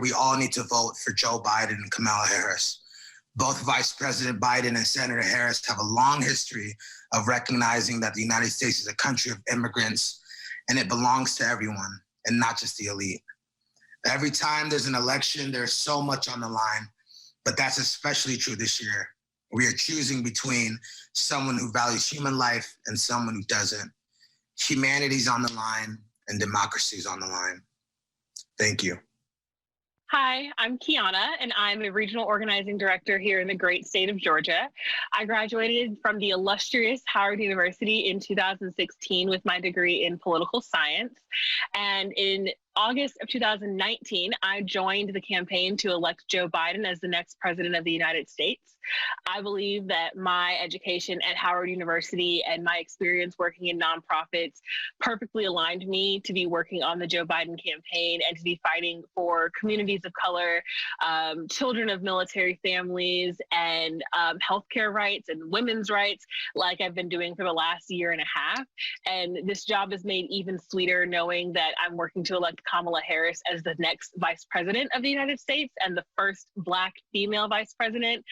we all need to vote for Joe Biden and Kamala Harris. Both Vice President Biden and Senator Harris have a long history of recognizing that the United States is a country of immigrants and it belongs to everyone and not just the elite. Every time there's an election, there's so much on the line, but that's especially true this year. We are choosing between someone who values human life and someone who doesn't. Humanity's on the line and democracy's on the line. Thank you. Hi, I'm Kiana, and I'm a regional organizing director here in the great state of Georgia. I graduated from the illustrious Howard University in 2016 with my degree in political science. And in August of 2019, I joined the campaign to elect Joe Biden as the next president of the United States. I believe that my education at Howard University and my experience working in nonprofits perfectly aligned me to be working on the Joe Biden campaign and to be fighting for communities of color, children of military families, and healthcare rights and women's rights, like I've been doing for the last year and a half. And this job is made even sweeter knowing that I'm working to elect Kamala Harris as the next vice president of the United States and the first Black female vice president.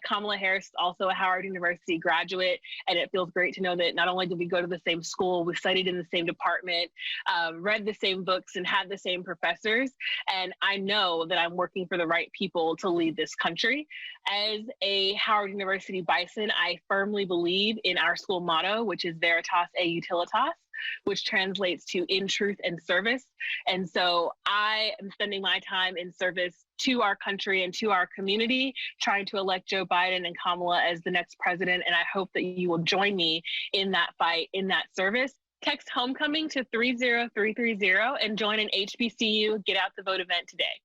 Kamala Harris is also a Howard University graduate, and it feels great to know that not only did we go to the same school, we studied in the same department, read the same books, and had the same professors. And I know that I'm working for the right people to lead this country. As a Howard University Bison, I firmly believe in our school motto, which is Veritas et Utilitas, which translates to in truth and service. And so I am spending my time in service to our country and to our community, trying to elect Joe Biden and Kamala as the next president. And I hope that you will join me in that fight, in that service. Text homecoming to 30330 and join an HBCU Get Out the Vote event today.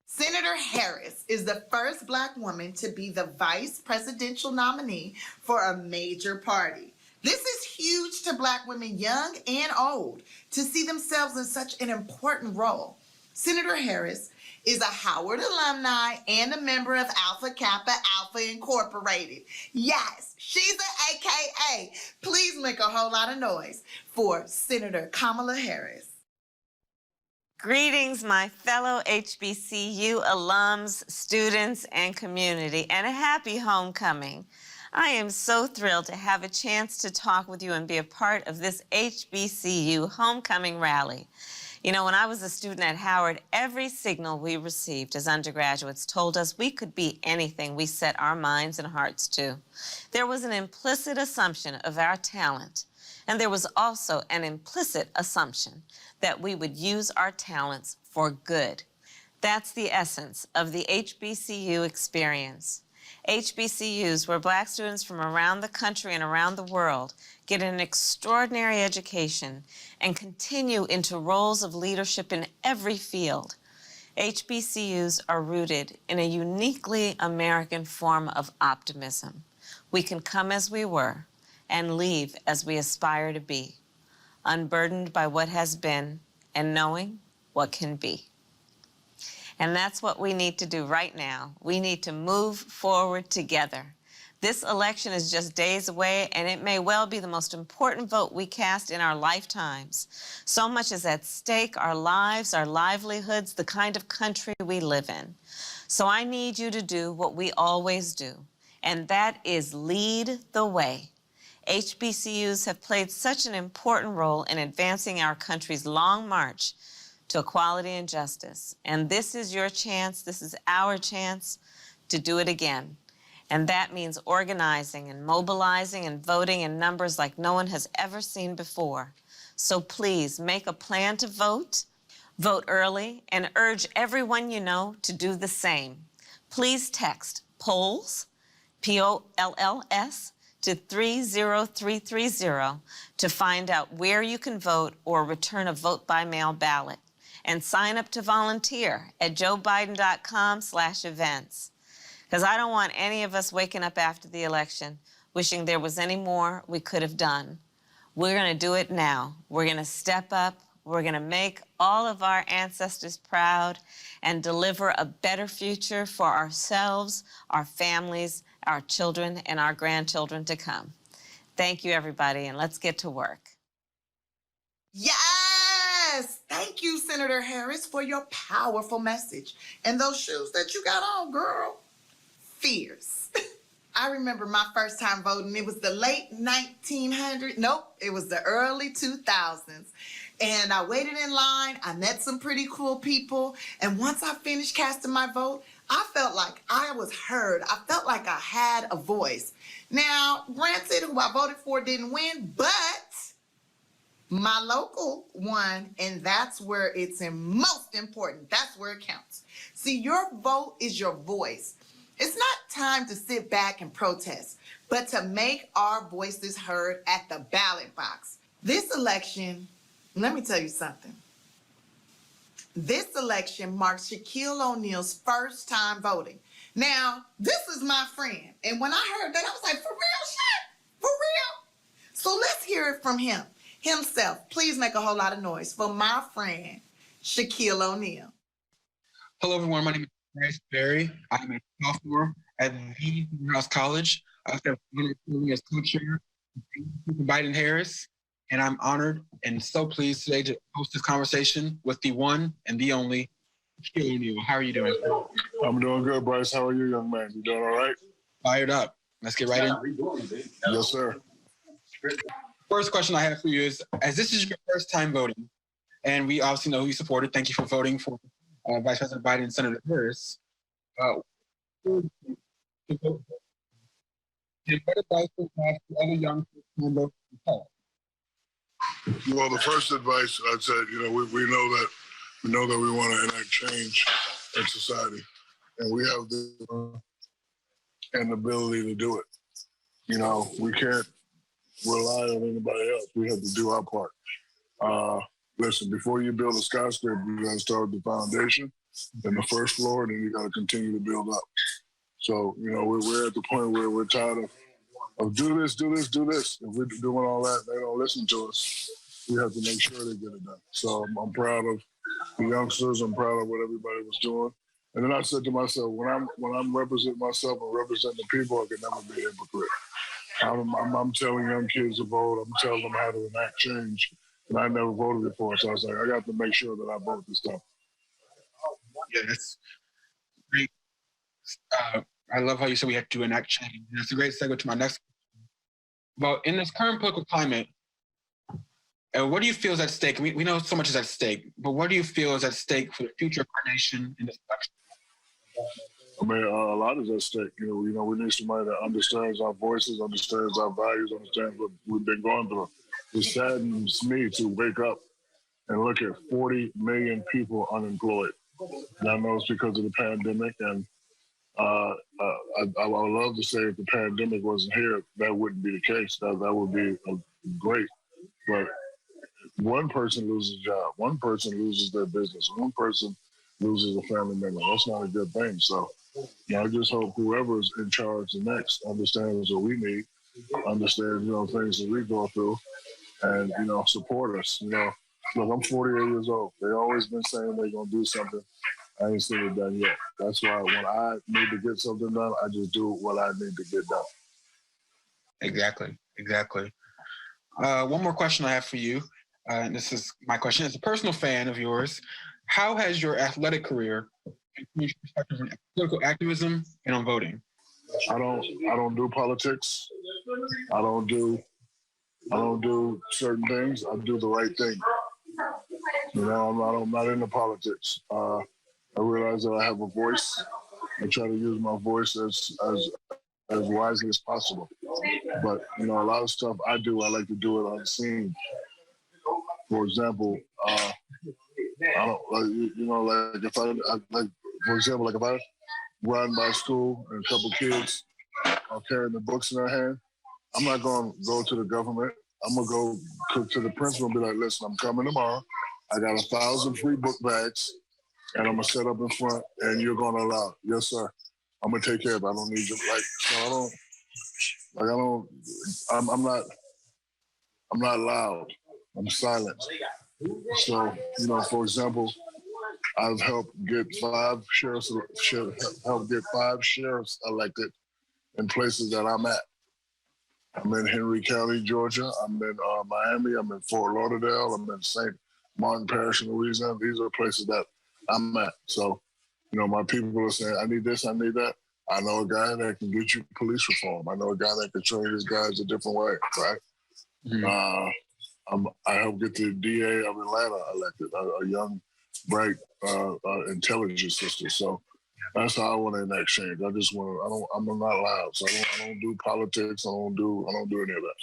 Senator Harris is the first Black woman to be the vice presidential nominee for a major party. This is huge to Black women, young and old, to see themselves in such an important role. Senator Harris is a Howard alumni and a member of Alpha Kappa Alpha Incorporated. Yes, she's an AKA. Please make a whole lot of noise for Senator Kamala Harris. Greetings, my fellow HBCU alums, students, and community, and a happy homecoming. I am so thrilled to have a chance to talk with you and be a part of this HBCU homecoming rally. You know, when I was a student at Howard, every signal we received as undergraduates told us we could be anything we set our minds and hearts to. There was an implicit assumption of our talent, and there was also an implicit assumption that we would use our talents for good. That's the essence of the HBCU experience. HBCUs, where Black students from around the country and around the world get an extraordinary education and continue into roles of leadership in every field. HBCUs are rooted in a uniquely American form of optimism. We can come as we were and leave as we aspire to be, unburdened by what has been and knowing what can be. And that's what we need to do right now. We need to move forward together. This election is just days away, and it may well be the most important vote we cast in our lifetimes. So much is at stake: our lives, our livelihoods, the kind of country we live in. So I need you to do what we always do, and that is lead the way. HBCUs have played such an important role in advancing our country's long march to equality and justice. And this is your chance, this is our chance to do it again. And that means organizing and mobilizing and voting in numbers like no one has ever seen before. So please make a plan to vote, vote early, and urge everyone you know to do the same. Please text POLLS, P-O-L-L-S, to 30330 to find out where you can vote or return a vote-by-mail ballot. And sign up to volunteer at joebiden.com/events. Because I don't want any of us waking up after the election wishing there was any more we could have done. We're going to do it now. We're going to step up. We're going to make all of our ancestors proud and deliver a better future for ourselves, our families, our children, and our grandchildren to come. Thank you, everybody, and let's get to work. Yes! Thank you, Senator Harris, for your powerful message. And those shoes that you got on, girl, fierce. I remember my first time voting. It was the late 1900s. Nope, it was the early 2000s. And I waited in line. I met some pretty cool people. And once I finished casting my vote, I felt like I was heard. I felt like I had a voice. Now, granted, who I voted for didn't win, but my local won, and that's where it's most important. That's where it counts. See, your vote is your voice. It's not time to sit back and protest, but to make our voices heard at the ballot box. This election, let me tell you something. This election marks Shaquille O'Neal's first time voting. Now, this is my friend, and when I heard that, I was like, for real shit? For real? So let's hear it from him. Himself. Please make a whole lot of noise for my friend, Shaquille O'Neal. Hello, everyone. My name is Bryce Berry. I'm a sophomore at the Morehouse College. I've got serving as co-chair of Biden Harris, and I'm honored and so pleased today to host this conversation with the one and the only Shaquille O'Neal. How are you doing? I'm doing good, Bryce. How are you, young man? You doing all right? Fired up. Let's get right in. Yes, sir. First question I have for you is, as this is your first time voting, and we obviously know who you supported, thank you for voting for Vice President Biden and Senator Harris. And what advice would you have to other young first-time voters in college? Well, the first advice I'd say, we know that we want to enact change in society, and we have the ability to do it. We can't rely on anybody else. We have to do our part. Listen, before you build a skyscraper, you got to start with the foundation and the first floor, and then you got to continue to build up. So, we're at the point where we're tired of do this. If we're doing all that, they don't listen to us. We have to make sure they get it done. So I'm proud of the youngsters. I'm proud of what everybody was doing. And then I said to myself, when I'm representing myself and representing the people, I can never be a hypocrite. I'm telling young kids to vote. I'm telling them how to enact change. And I never voted before. So I was like, I got to make sure that I vote this time. Yeah, that's great. I love how you said we have to enact change. And that's a great segue to my next question. Well, in this current political climate, what do you feel is at stake? We know so much is at stake, but what do you feel is at stake for the future of our nation in this election? I mean, a lot is at stake. We need somebody that understands our voices, understands our values, understands what we've been going through. It saddens me to wake up and look at 40 million people unemployed. And I know it's because of the pandemic, and I would love to say if the pandemic wasn't here, that wouldn't be the case. That would be great. But one person loses a job, one person loses their business, one person loses a family member. That's not a good thing. So I just hope whoever is in charge next understands what we need, understands, things that we go through, and, support us. Look, I'm 48 years old. They've always been saying they're going to do something. I ain't seen it done yet. That's why when I need to get something done, I just do what I need to get done. Exactly. One more question I have for you. And this is my question. As a personal fan of yours, how has your athletic career influenced your perspective on political activism and on voting? I don't do politics. I don't do certain things. I do the right thing. I'm not into politics. I realize that I have a voice. I try to use my voice as wisely as possible. But a lot of stuff I like to do it unseen. For example, I don't if I run by school and a couple kids are carrying the books in their hand, I'm not going to go to the government. I'm going to go to the principal and be like, listen, I'm coming tomorrow. I got 1,000 free book bags, and I'm going to set up in front, and you're going to allow it. Yes, sir. I'm going to take care of it. I don't need you. I'm not loud. I'm silent. So, for example, I've helped get 5 sheriffs elected in places that I'm at. I'm in Henry County, Georgia. I'm in Miami. I'm in Fort Lauderdale. I'm in St. Martin Parish and Louisiana. These are places that I'm at. So, you know, my people are saying, I need this, I need that. I know a guy that can get you police reform. I know a guy that can train his guys a different way, right? Mm-hmm. I helped get the DA of Atlanta elected, a young, bright, intelligent sister. So that's how I want to enact change. I just want I'm not loud, so I don't do politics. I don't do any of that.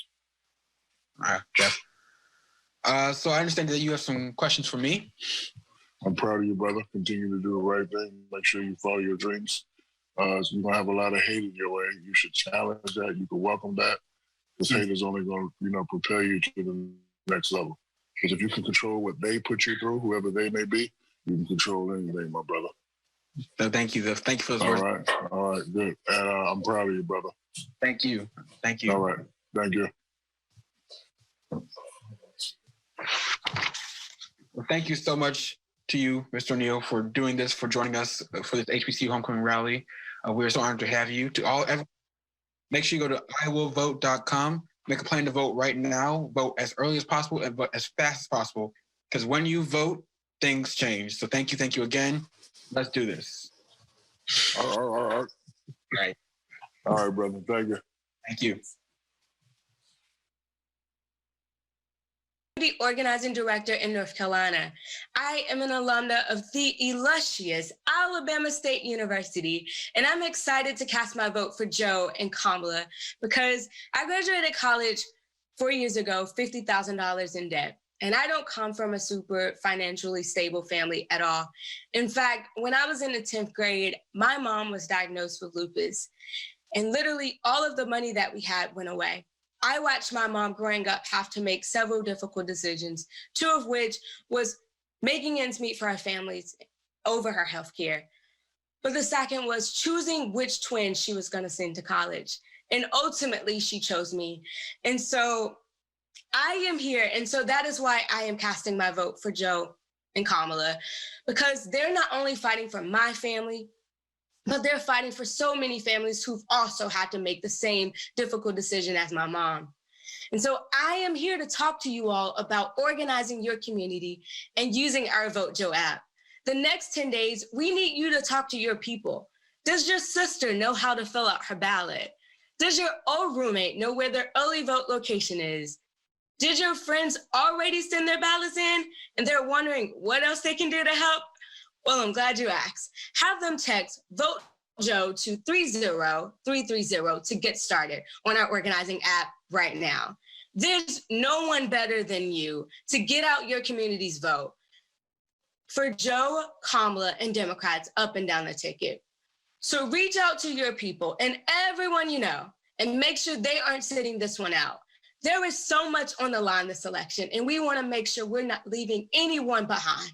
All right, Jeff. So I understand that you have some questions for me. I'm proud of you, brother. Continue to do the right thing. Make sure you follow your dreams. So you're going to have a lot of hate in your way. You should challenge that. You can welcome that. Because hate is only going to, propel you to the next level. Because if you can control what they put you through, whoever they may be, you can control anything, my brother. So thank you. Thank you for those words. All right, good. And I'm proud of you, brother. Thank you. All right, thank you. Well, thank you so much to you, Mr. O'Neill, for doing this, for joining us for this HBCU homecoming rally. We're so honored to have you. Make sure you go to iwillvote.com, make a plan to vote right now, vote as early as possible and vote as fast as possible, because when you vote, things change. So thank you again. Let's do this. All right. All right, brother. Thank you. Thank you. The organizing director in North Carolina. I am an alumna of the illustrious Alabama State University, and I'm excited to cast my vote for Joe and Kamala because I graduated college 4 years ago, $50,000 in debt. And I don't come from a super financially stable family at all. In fact, when I was in the 10th grade, my mom was diagnosed with lupus, and literally all of the money that we had went away. I watched my mom growing up have to make several difficult decisions, two of which was making ends meet for our families over her health care. But the second was choosing which twin she was going to send to college. And ultimately, she chose me. And so I am here. And so that is why I am casting my vote for Joe and Kamala, because they're not only fighting for my family, but they're fighting for so many families who've also had to make the same difficult decision as my mom. And so I am here to talk to you all about organizing your community and using our Vote Joe app. The next 10 days, we need you to talk to your people. Does your sister know how to fill out her ballot? Does your old roommate know where their early vote location is? Did your friends already send their ballots in and they're wondering what else they can do to help? Well, I'm glad you asked. Have them text Vote Joe to 30330 to get started on our organizing app right now. There's no one better than you to get out your community's vote for Joe, Kamala, and Democrats up and down the ticket. So reach out to your people and everyone you know and make sure they aren't sitting this one out. There is so much on the line this election, and we want to make sure we're not leaving anyone behind.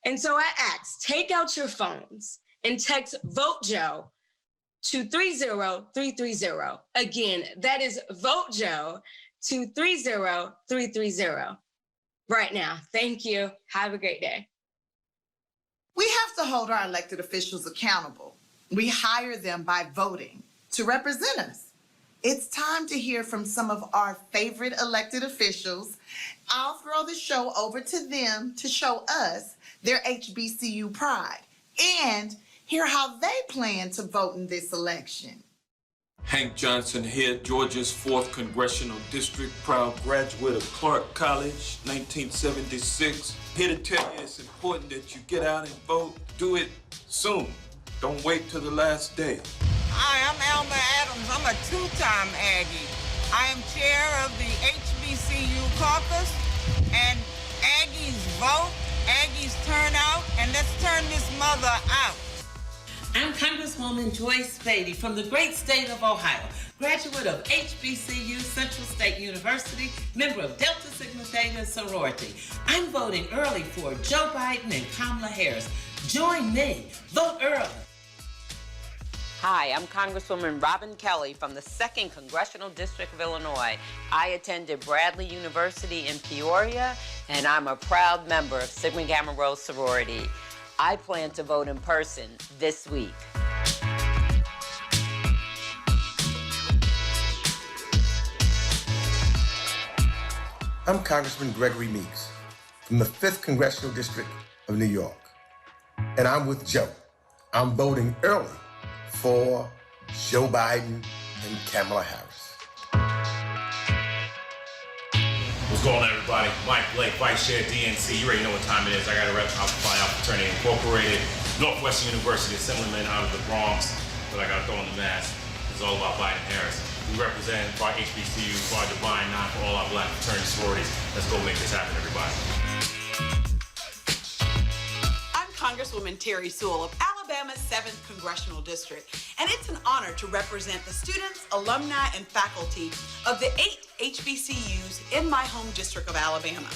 And so I ask, take out your phones and text Vote Joe to 30330. Again, that is Vote Joe to 30330 right now. Thank you. Have a great day. We have to hold our elected officials accountable. We hire them by voting to represent us. It's time to hear from some of our favorite elected officials. I'll throw the show over to them to show us their HBCU pride and hear how they plan to vote in this election. Hank Johnson here, Georgia's 4th Congressional District, proud graduate of Clark College, 1976. Here to tell you it's important that you get out and vote. Do it soon. Don't wait till the last day. Hi, I'm Alma Adams. I'm a two-time Aggie. I am chair of the HBCU caucus, and Aggies vote, Aggies turn out, and let's turn this mother out. I'm Congresswoman Joyce Beatty from the great state of Ohio, graduate of HBCU Central State University, member of Delta Sigma Theta sorority. I'm voting early for Joe Biden and Kamala Harris. Join me. Vote early. Hi, I'm Congresswoman Robin Kelly from the 2nd Congressional District of Illinois. I attended Bradley University in Peoria, and I'm a proud member of Sigma Gamma Rho sorority. I plan to vote in person this week. I'm Congressman Gregory Meeks from the 5th Congressional District of New York. And I'm with Joe. I'm voting early for Joe Biden and Kamala Harris. What's going on, everybody? Mike Blake, Vice Chair, DNC. You already know what time it is. I got to rep Alpha Phi Alpha Fraternity Incorporated, Northwestern University Assemblyman out of the Bronx, but I got to throw in the mask. It's all about Biden and Harris. We represent for our HBCU, for our Divine Nine, for all our Black fraternity sororities. Let's go make this happen, everybody. I'm Congresswoman Terry Sewell of Alabama's 7th Congressional District, and it's an honor to represent the students, alumni, and faculty of the 8 HBCUs in my home district of Alabama.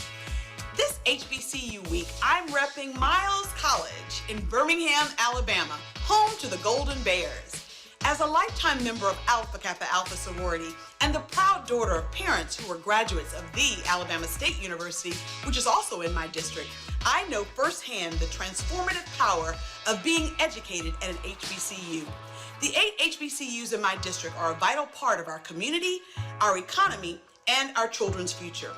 This HBCU week, I'm repping Miles College in Birmingham, Alabama, home to the Golden Bears. As a lifetime member of Alpha Kappa Alpha sorority and the proud daughter of parents who were graduates of the Alabama State University, which is also in my district, I know firsthand the transformative power of being educated at an HBCU. The 8 HBCUs in my district are a vital part of our community, our economy, and our children's future.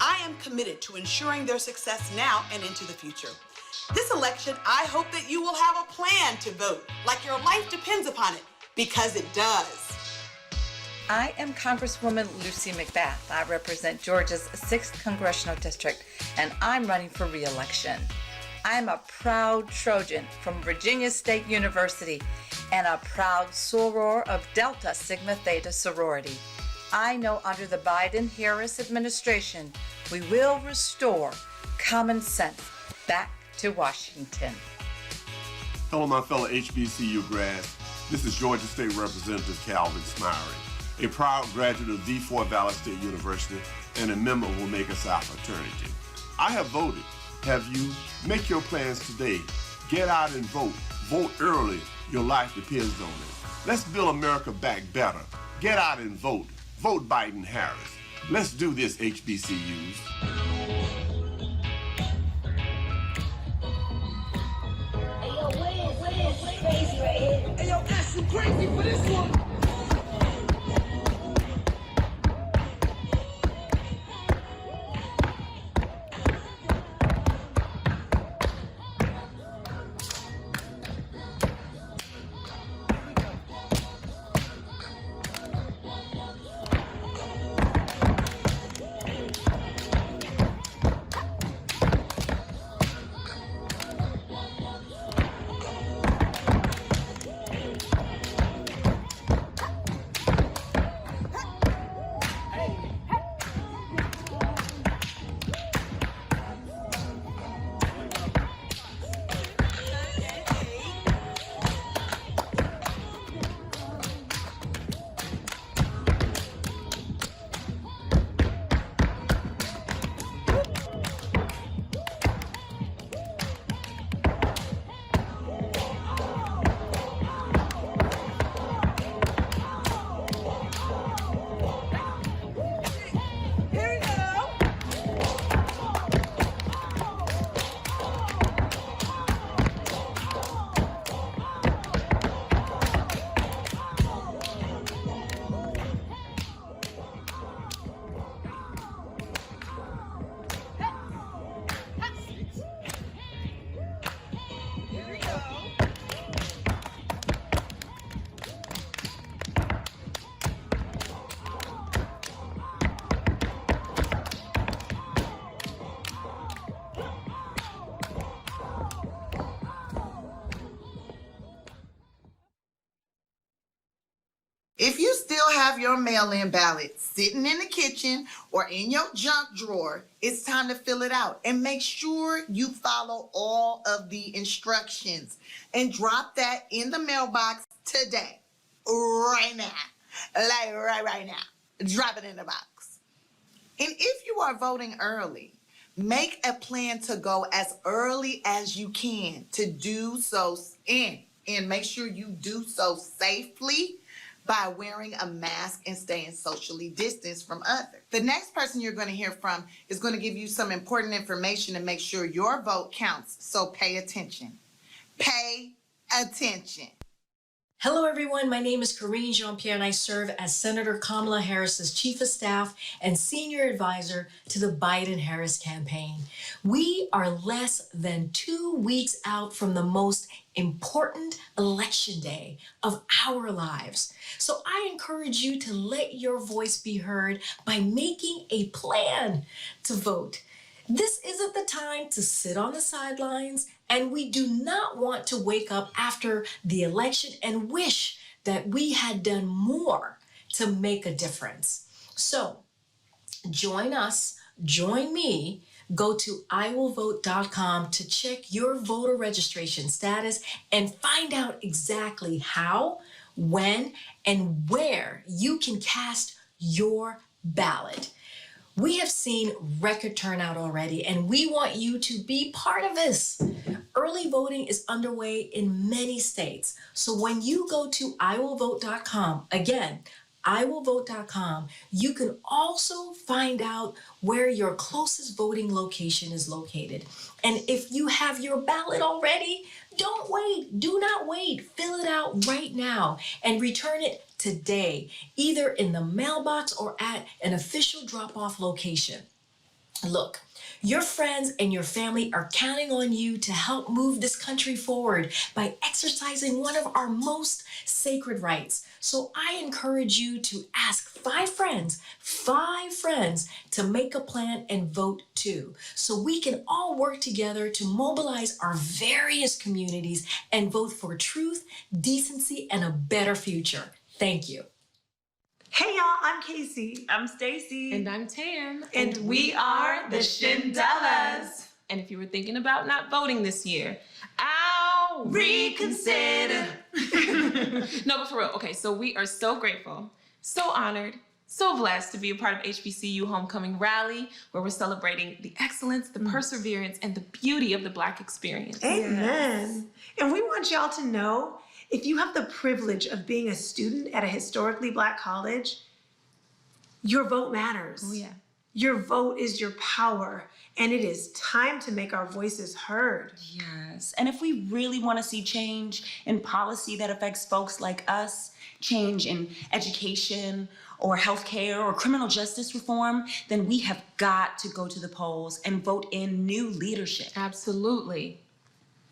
I am committed to ensuring their success now and into the future. This election, I hope that you will have a plan to vote like your life depends upon it, because it does. I am Congresswoman Lucy McBath. I represent Georgia's 6th Congressional District, and I'm running for re-election. I'm a proud Trojan from Virginia State University and a proud soror of Delta Sigma Theta sorority. I know under the Biden-Harris administration, we will restore common sense back to Washington. Hello, my fellow HBCU grads. This is Georgia State Representative Calvin Smyrie, a proud graduate of the Fort Valley State University and a member of Omega Psi fraternity. I have voted. Have you? Make your plans today. Get out and vote. Vote early. Your life depends on it. Let's build America back better. Get out and vote. Vote Biden Harris. Let's do this, HBCUs. Hey, yo, that's you crazy for this one. If you still have your mail-in ballot sitting in the kitchen or in your junk drawer, it's time to fill it out and make sure you follow all of the instructions and drop that in the mailbox today, right now, like right now. Drop it in the box. And if you are voting early, make a plan to go as early as you can to do so and make sure you do so safely by wearing a mask and staying socially distanced from others. The next person you're going to hear from is going to give you some important information to make sure your vote counts. So pay attention. Pay attention. Hello, everyone. My name is Karine Jean-Pierre, and I serve as Senator Kamala Harris's Chief of Staff and Senior Advisor to the Biden-Harris campaign. We are less than 2 weeks out from the most important election day of our lives. So I encourage you to let your voice be heard by making a plan to vote. This isn't the time to sit on the sidelines, and we do not want to wake up after the election and wish that we had done more to make a difference. So join us, join me, go to iwillvote.com to check your voter registration status and find out exactly how, when, and where you can cast your ballot. We have seen record turnout already, and we want you to be part of this. Early voting is underway in many states. So when you go to iwillvote.com, again, iwillvote.com, you can also find out where your closest voting location is located. And if you have your ballot already, don't wait. Do not wait. Fill it out right now and return it today, either in the mailbox or at an official drop-off location. Look, your friends and your family are counting on you to help move this country forward by exercising one of our most sacred rights. So I encourage you to ask 5 friends to make a plan and vote too, so we can all work together to mobilize our various communities and vote for truth, decency, and a better future. Thank you. Hey y'all, I'm Casey. I'm Stacy. And I'm Tam. And we are the Shindellas. And if you were thinking about not voting this year, reconsider. No, but for real. Okay, so we are so grateful, so honored, so blessed to be a part of HBCU Homecoming Rally, where we're celebrating the excellence, the perseverance, and the beauty of the Black experience. Amen. And we want y'all to know, if you have the privilege of being a student at a historically Black college, your vote matters. Oh, yeah. Your vote is your power, and it is time to make our voices heard. Yes. And if we really want to see change in policy that affects folks like us, change in education or healthcare or criminal justice reform, then we have got to go to the polls and vote in new leadership. Absolutely.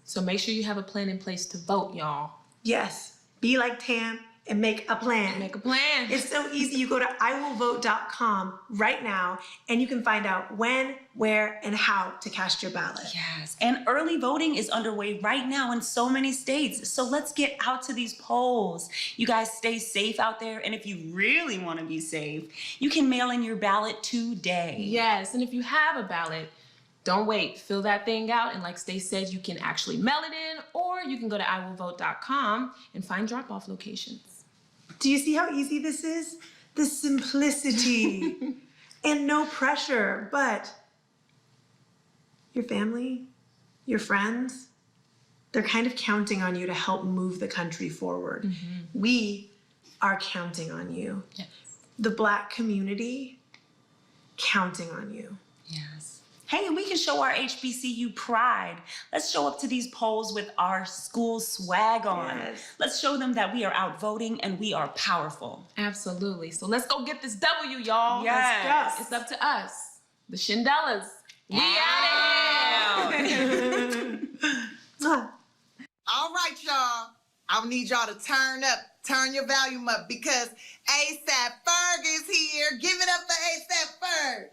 So make sure you have a plan in place to vote, y'all. Yes, be like Tam and make a plan. Make a plan. It's so easy. You go to iwillvote.com right now and you can find out when, where, and how to cast your ballot. Yes, and early voting is underway right now in so many states. So let's get out to these polls. You guys stay safe out there. And if you really want to be safe, you can mail in your ballot today. Yes, and if you have a ballot, don't wait. Fill that thing out. And like Stace said, you can actually mail it in, or you can go to iwillvote.com and find drop-off locations. Do you see how easy this is? The simplicity and no pressure, but your family, your friends, they're kind of counting on you to help move the country forward. Mm-hmm. We are counting on you. Yes. The Black community, counting on you. Yes. Hey, and we can show our HBCU pride. Let's show up to these polls with our school swag on. Yes. Let's show them that we are out voting and we are powerful. Absolutely. So let's go get this W, y'all. Yes. It's up to us, the Shindellas. We out of here. All right, y'all. I need y'all to turn your volume up, because ASAP Ferg is here. Give it up for ASAP Ferg.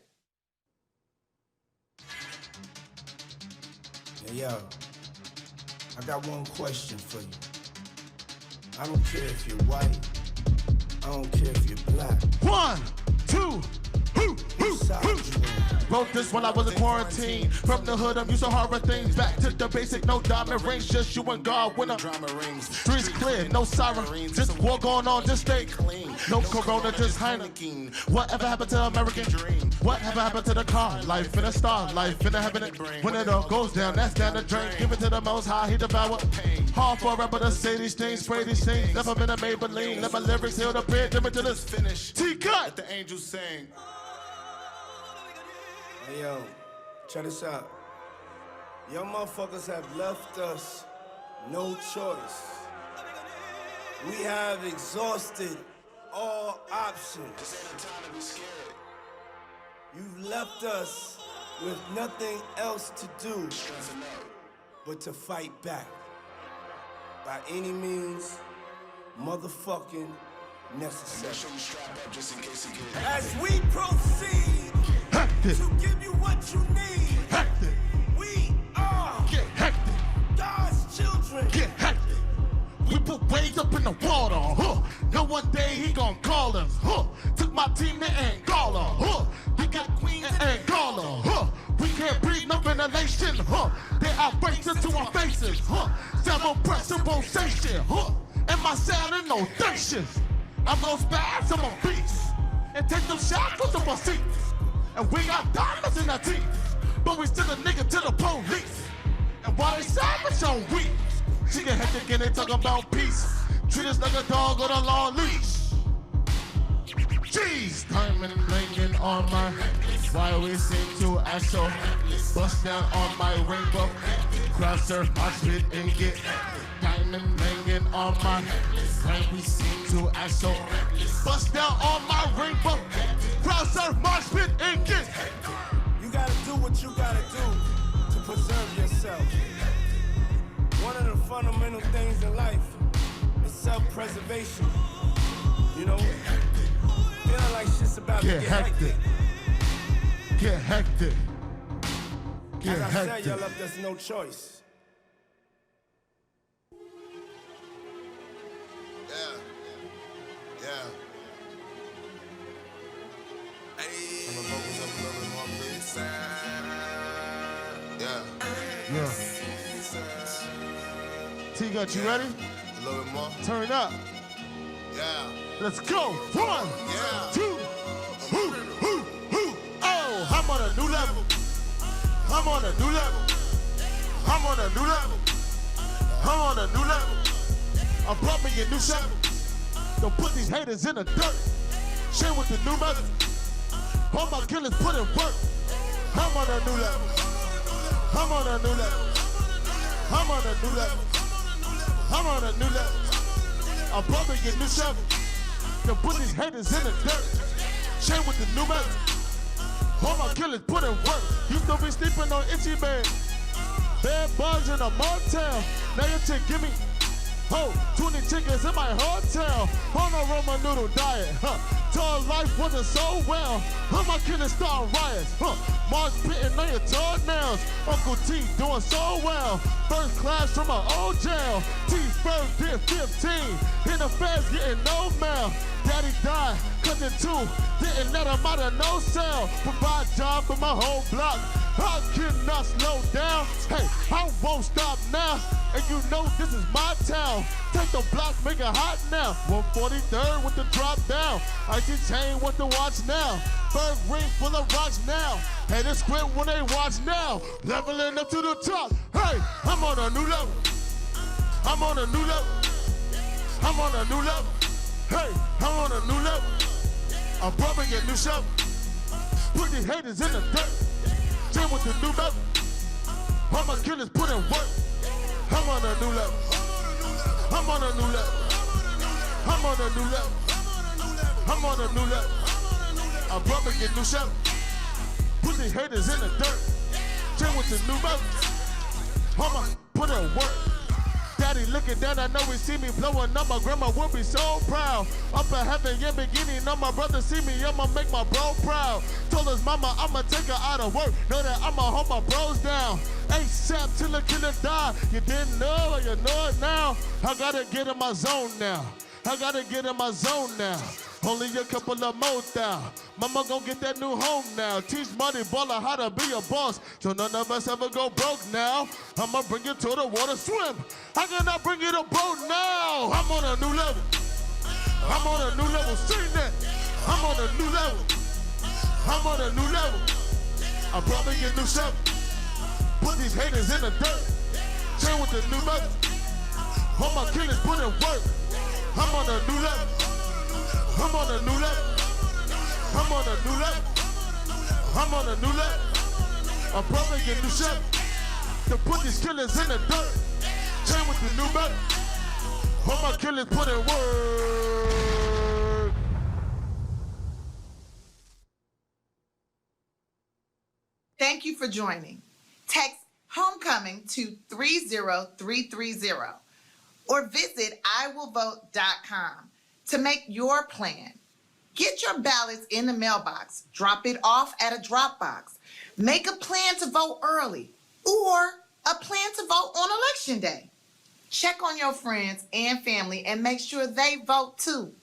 Hey, yo, I got one question for you. I don't care if you're white. I don't care if you're black. 1, 2, wrote this when I was in quarantine. From the hood, I'm used to horror things. Back to the basic, no diamond rings. Just you and God with a drama rings. Streets clear, no siren. Just war going on, just stay clean. No corona, just Heineken. Whatever happened to American dream? Whatever happened to the car? Life in a star, life in a heaven. When it all goes down, that's down the drain. Give it to the most high, he devour pain. Hard for a rapper to say these things, spray these things. Never been a Maybelline. Let my lyrics heal the bed, limit to this finish. T-cut! Let the angels sing. Hey, yo, check this out. Y'all motherfuckers have left us no choice. We have exhausted all options. This ain't a time to be scared. You've left us with nothing else to do but to fight back. By any means, motherfucking necessary. Make sure you strap up just in case it gets As we proceed to give you what you need, we are God's children. Get hectic. We put waves up in the water, Know one day he gon' call us, Took my team to Angola, We got Queen in Angola, We can't breathe no ventilation, They outbreaks into our faces, Several pressure pulsation, And my sound no stations. I'm gon' spaz, I'm a beast, and take them shots with the seats. And we got diamonds in our teeth, but we still a nigga to the police. And while they savage on weak, she get hectic and they talk about peace. Treat us like a dog on a long leash. Jeez, diamond blinking on my. Why we seem to act so? Bust down on my rainbow. Crowd surf, I spit and get. Diamond blinking on my. Why we seem to act so? Bust down on my rainbow. Crowd surf, my spit and get. You gotta do what you gotta do to preserve yourself. One of the fundamental things in life is self-preservation. You know, feeling like shit's about to get hectic. Get hectic. Get As I hectic. said, y'all left us no choice. Yeah. Hey. I'm gonna focus up a little bit more, please. Yeah. T got you ready? A little bit more. Turn it up. Yeah. Let's go. 1, Yeah. 2, Oh, I'm on a new level. I'm on a new level. I'm on a new level. I'm on a new level. I brought me a new shovel. Don't put these haters in the dirt. Share with the new method. All my killers put in work. I'm on a new level. I'm on a new level. I'm on a new level. I'm on a new level. I brought me a new shovel. Don't put these haters in the dirt. Share with the new method. All my killers put in work. Used to be sleeping on itchy bed. Bad bugs in a motel. Now your chick give me 20 chickens in my hotel. On a Roman noodle diet. Told life wasn't so well. All my killers start riots. March pitting on your toenails. Uncle T doing so well. First class from my old jail. T's first did 15. In the feds getting no mail. Daddy died, cousin too. Didn't let him out of no cell. Provide job for my whole block. I cannot slow down. Hey, I won't stop now. And you know this is my town. Take the block, make it hot now. 143rd with the drop down. Icy chain with the watch now. Bird ring full of rocks now. Hey, this squint when they watch now. Leveling up to the top. Hey, I'm on a new level. I'm on a new level. I'm on a new level. Hey, I'm on a new level. I'm probably get new shovel. Put these haters in the dirt. Jam with the new level. All my killers put in work. I'm on a new level. I'm on a new level. I'm on a new level. I'm on a new level. I'm probably get new shovel. Put these haters in the dirt. Jam with the new level. All my put in work. Daddy looking down, I know he see me blowing up. My grandma will be so proud. Up in heaven, yeah, beginning. Know my brother see me, I'ma make my bro proud. Told his mama I'ma take her out of work. Know that I'ma hold my bros down. ASAP till the killer die. You didn't know, or you know it now. I gotta get in my zone now. I gotta get in my zone now. Only a couple of more down. Mama gon' get that new home now. Teach money baller how to be a boss, so none of us ever go broke now. I'ma bring you to the water swim. How can I bring you to boat now? I'm on a new level. I'm on a new level. Sing that. I'm on a new level. I'm on a new level. I'm probably get new shovel. Put these haters in the dirt. Chain with the new method. All my killers put in work. I'm on a new level. I'm on a new level. I'm on a new level. I'm on a new level. I'm probably get new shovel. To put these killers in the dirt. Chain with the new method. All my killers put in work. Thank you for joining. Text homecoming to 30330 or visit iwillvote.com to make your plan. Get your ballots in the mailbox. Drop it off at a drop box. Make a plan to vote early or a plan to vote on election day. Check on your friends and family and make sure they vote too.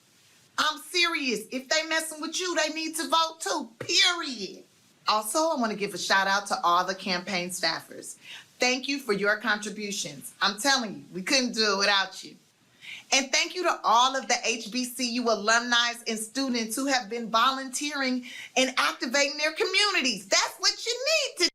I'm serious. If they messing with you, they need to vote too, period. Also, I want to give a shout out to all the campaign staffers. Thank you for your contributions. I'm telling you, we couldn't do it without you. And thank you to all of the HBCU alumni and students who have been volunteering and activating their communities. That's what you need to